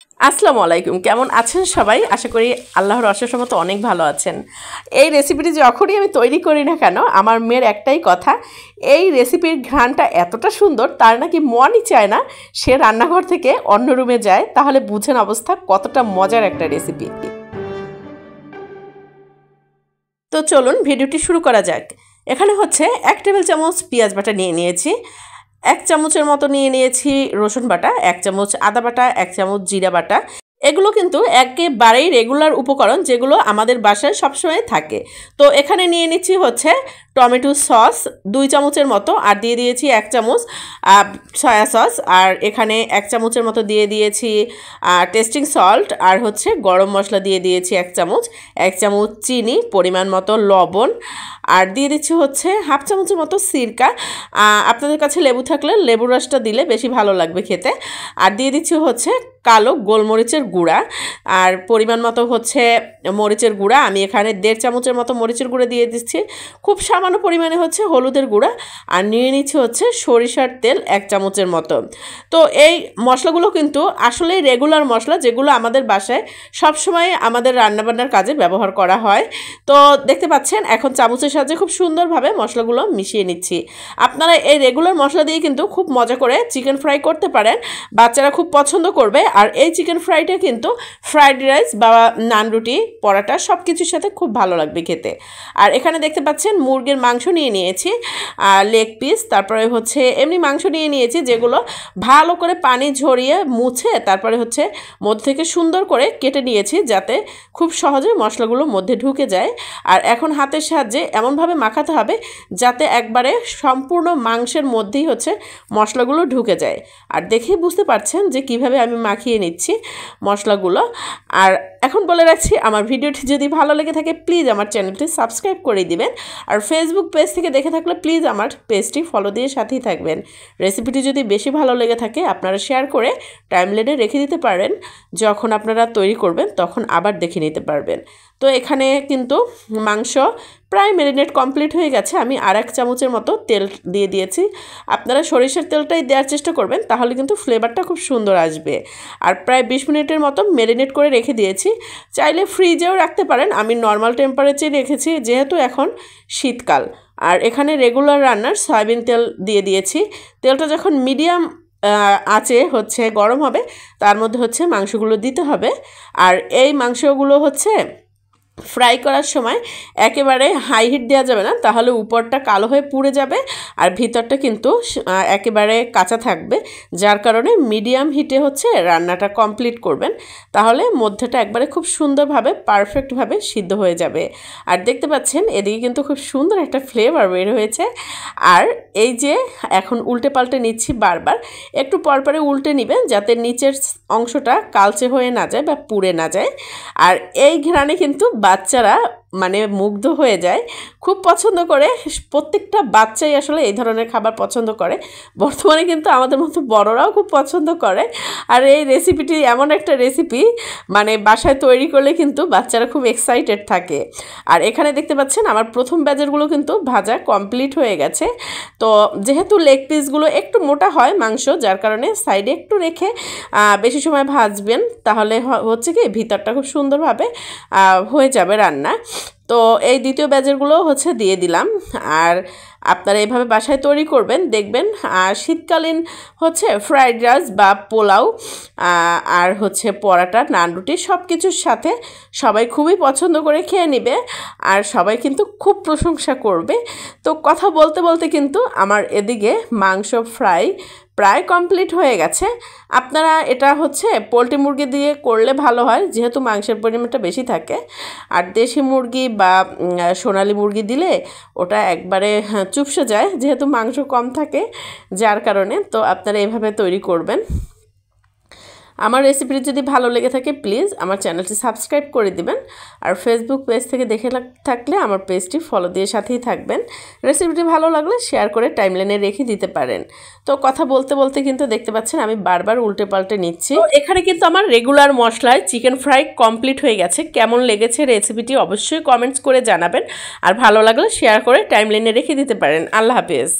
আসসালামু আলাইকুম, কেমন আছেন সবাই? আশা করি আল্লাহর অশেষ রহমতে অনেক ভালো আছেন। এই রেসিপিটি যখনই আমি তৈরি করি না কেন, আমার মেয়ের একটাই কথা, এই রেসিপির ঘ্রাণটা এতটা সুন্দর তার নাকি মনই চায় না সে রান্নাঘর থেকে অন্য রুমে যায়। তাহলে বুঝেন অবস্থা কতটা মজার একটা রেসিপি। তো চলুন ভিডিওটি শুরু করা যাক। এখানে হচ্ছে 1 টেবিল চামচ পেঁয়াজ বাটা নিয়ে নিয়েছি, 1 চামচের মতো নিয়ে নিয়েছি রসুন বাটা, 1 চামচ আদা বাটা, 1 চামচ জিরা বাটা। এগুলো কিন্তু একেবারেই রেগুলার উপকরণ, যেগুলো আমাদের বাসায় সবসময় থাকে। তো এখানে নিয়ে নিচ্ছি হচ্ছে টমেটো সস 2 চামচের মতো, আর দিয়ে দিয়েছি 1 চামচ সয়া সস, আর এখানে 1 চামচের মতো দিয়ে দিয়েছি টেস্টিং সল্ট, আর হচ্ছে গরম মশলা দিয়ে দিয়েছি 1 চামচ, 1 চামচ চিনি, পরিমাণ মতো লবণ, আর দিয়ে দিচ্ছি হচ্ছে হাফ চামচের মতো সিরকা। আপনাদের কাছে লেবু থাকলে লেবুর রসটা দিলে বেশি ভালো লাগবে খেতে। আর দিয়ে দিচ্ছি হচ্ছে কালো গোলমরিচের গুঁড়া, আর পরিমাণ মতো হচ্ছে মরিচের গুঁড়া। আমি এখানে 1.5 চামচের মতো মরিচের গুঁড়া দিয়ে দিচ্ছি। খুব সামান্য পরিমাণে হচ্ছে হলুদের গুঁড়া, আর নিয়ে নিচ্ছি হচ্ছে সরিষার তেল 1 চামচের মতো। তো এই মশলাগুলো কিন্তু আসলে রেগুলার মশলা, যেগুলো আমাদের বাসায় সবসময় আমাদের রান্নাবান্নার কাজে ব্যবহার করা হয়। তো দেখতে পাচ্ছেন এখন চামচের সাহায্যে খুব সুন্দরভাবে মশলাগুলো মিশিয়ে নিচ্ছি। আপনারা এই রেগুলার মশলা দিয়ে কিন্তু খুব মজা করে চিকেন ফ্রাই করতে পারেন, বাচ্চারা খুব পছন্দ করবে। আর এই চিকেন ফ্রাইটা কিন্তু ফ্রাইড রাইস বা নান রুটি, পরাটা সব কিছুর সাথে খুব ভালো লাগবে খেতে। আর এখানে দেখতে পাচ্ছেন মুরগির মাংস নিয়ে নিয়েছি, লেগ পিস, তারপরে হচ্ছে এমনি মাংস নিয়ে নিয়েছি, যেগুলো ভালো করে পানি ঝরিয়ে মুছে তারপরে হচ্ছে মধ্যে থেকে সুন্দর করে কেটে নিয়েছি, যাতে খুব সহজে মশলাগুলো মধ্যে ঢুকে যায়। আর এখন হাতের সাহায্যে এমনভাবে মাখাতে হবে যাতে একবারে সম্পূর্ণ মাংসের মধ্যেই হচ্ছে মশলাগুলো ঢুকে যায়। আর দেখেই বুঝতে পারছেন যে কিভাবে আমি মাখিয়ে নিচ্ছি মশলাগুলো। আর এখন বলে রাখছি, আমার ভিডিওটি যদি ভালো লেগে থাকে প্লিজ আমার চ্যানেলটি সাবস্ক্রাইব করে দিবেন। আর ফেসবুক পেজ থেকে দেখে থাকলে প্লিজ আমার পেজটি ফলো দিয়ে সাথেই থাকবেন। রেসিপিটি যদি বেশি ভালো লেগে থাকে আপনারা শেয়ার করে টাইমলাইনে রেখে দিতে পারেন, যখন আপনারা তৈরি করবেন তখন আবার দেখে নিতে পারবেন। তো এখানে কিন্তু মাংস প্রায় ম্যারিনেট কমপ্লিট হয়ে গেছে। আমি আর 1 চামচের মতো তেল দিয়ে দিয়েছি। আপনারা সরিষার তেলটাই দেওয়ার চেষ্টা করবেন, তাহলে কিন্তু ফ্লেভারটা খুব সুন্দর আসবে। আর প্রায় 20 মিনিটের মতো ম্যারিনেট করে রেখে দিয়েছি। চাইলে ফ্রিজেও রাখতে পারেন, আমি নর্মাল টেম্পারেচারে রেখেছি যেহেতু এখন শীতকাল। আর এখানে রেগুলার রান্নার সয়াবিন তেল দিয়ে দিয়েছি। তেলটা যখন মিডিয়াম আঁচে হচ্ছে গরম হবে, তার মধ্যে হচ্ছে মাংসগুলো দিতে হবে। আর এই মাংসগুলো হচ্ছে ফ্রাই করার সময় একেবারে হাই হিট দেওয়া যাবে না, তাহলে উপরটা কালো হয়ে পুড়ে যাবে আর ভিতরটা কিন্তু একেবারে কাঁচা থাকবে। যার কারণে মিডিয়াম হিটে হচ্ছে রান্নাটা কমপ্লিট করবেন, তাহলে মধ্যেটা একবারে খুব সুন্দরভাবে পারফেক্টভাবে সিদ্ধ হয়ে যাবে। আর দেখতে পাচ্ছেন এদিকে কিন্তু খুব সুন্দর একটা ফ্লেভার বের হয়েছে। আর এই যে এখন উল্টে পাল্টে নিচ্ছি বারবার, একটু পরপরে উল্টে নেবেন যাতে নিচের অংশটা কালচে হয়ে না যায় বা পুড়ে না যায়। আর এই ঘ্রাণে কিন্তু বাচ্চারা মানে মুগ্ধ হয়ে যায়, খুব পছন্দ করে। প্রত্যেকটা বাচ্চাই আসলে এই ধরনের খাবার পছন্দ করে। বর্তমানে কিন্তু আমাদের মতো বড়রাও খুব পছন্দ করে। আর এই রেসিপিটি এমন একটা রেসিপি, মানে বাসায় তৈরি করলে কিন্তু বাচ্চারা খুব এক্সাইটেড থাকে। আর এখানে দেখতে পাচ্ছেন আমার প্রথম ব্যাচেরগুলো কিন্তু ভাজা কমপ্লিট হয়ে গেছে। তো যেহেতু লেগ পিসগুলো একটু মোটা হয় মাংস, যার কারণে সাইডে একটু রেখে বেশি সময় ভাজবেন, তাহলে হচ্ছে কি ভিতরটা খুব সুন্দরভাবে হয়ে যাবে রান্না। তো এই দ্বিতীয় ব্যাচেরগুলো হচ্ছে দিয়ে দিলাম। আর আপনারা এভাবে বাসায় তৈরি করবেন, দেখবেন শীতকালীন হচ্ছে ফ্রাইড রাইস বা পোলাও আর হচ্ছে পরাটা, নান রুটি সব কিছুর সাথে সবাই খুবই পছন্দ করে খেয়ে নেবে, আর সবাই কিন্তু খুব প্রশংসা করবে। তো কথা বলতে বলতে কিন্তু আমার এদিকে মাংস ফ্রাই প্রায় কমপ্লিট হয়ে গেছে। আপনারা এটা হচ্ছে পোলট্রি মুরগি দিয়ে করলে ভালো হয়, যেহেতু মাংসের পরিমাণটা বেশি থাকে। আর দেশি মুরগি বা সোনালি মুরগি দিলে ওটা একবারে চুপসে যায়, যেহেতু মাংস কম থাকে, যার কারণে। তো আপনারা এভাবে তৈরি করবেন। আমার রেসিপিটি যদি ভালো লেগে থাকে প্লিজ আমার চ্যানেলটি সাবস্ক্রাইব করে দিবেন। আর ফেসবুক পেজ থেকে দেখে থাকলে আমার পেজটি ফলো দিয়ে সাথেই থাকবেন। রেসিপিটি ভালো লাগলে শেয়ার করে টাইমলাইনে রেখে দিতে পারেন। তো কথা বলতে বলতে কিন্তু দেখতে পাচ্ছেন আমি বারবার উল্টে পাল্টে নিচ্ছি। তো এখানে কিন্তু আমার রেগুলার মশলায় চিকেন ফ্রাই কমপ্লিট হয়ে গেছে। কেমন লেগেছে রেসিপিটি অবশ্যই কমেন্টস করে জানাবেন, আর ভালো লাগলে শেয়ার করে টাইমলাইনে রেখে দিতে পারেন। আল্লাহ হাফেজ।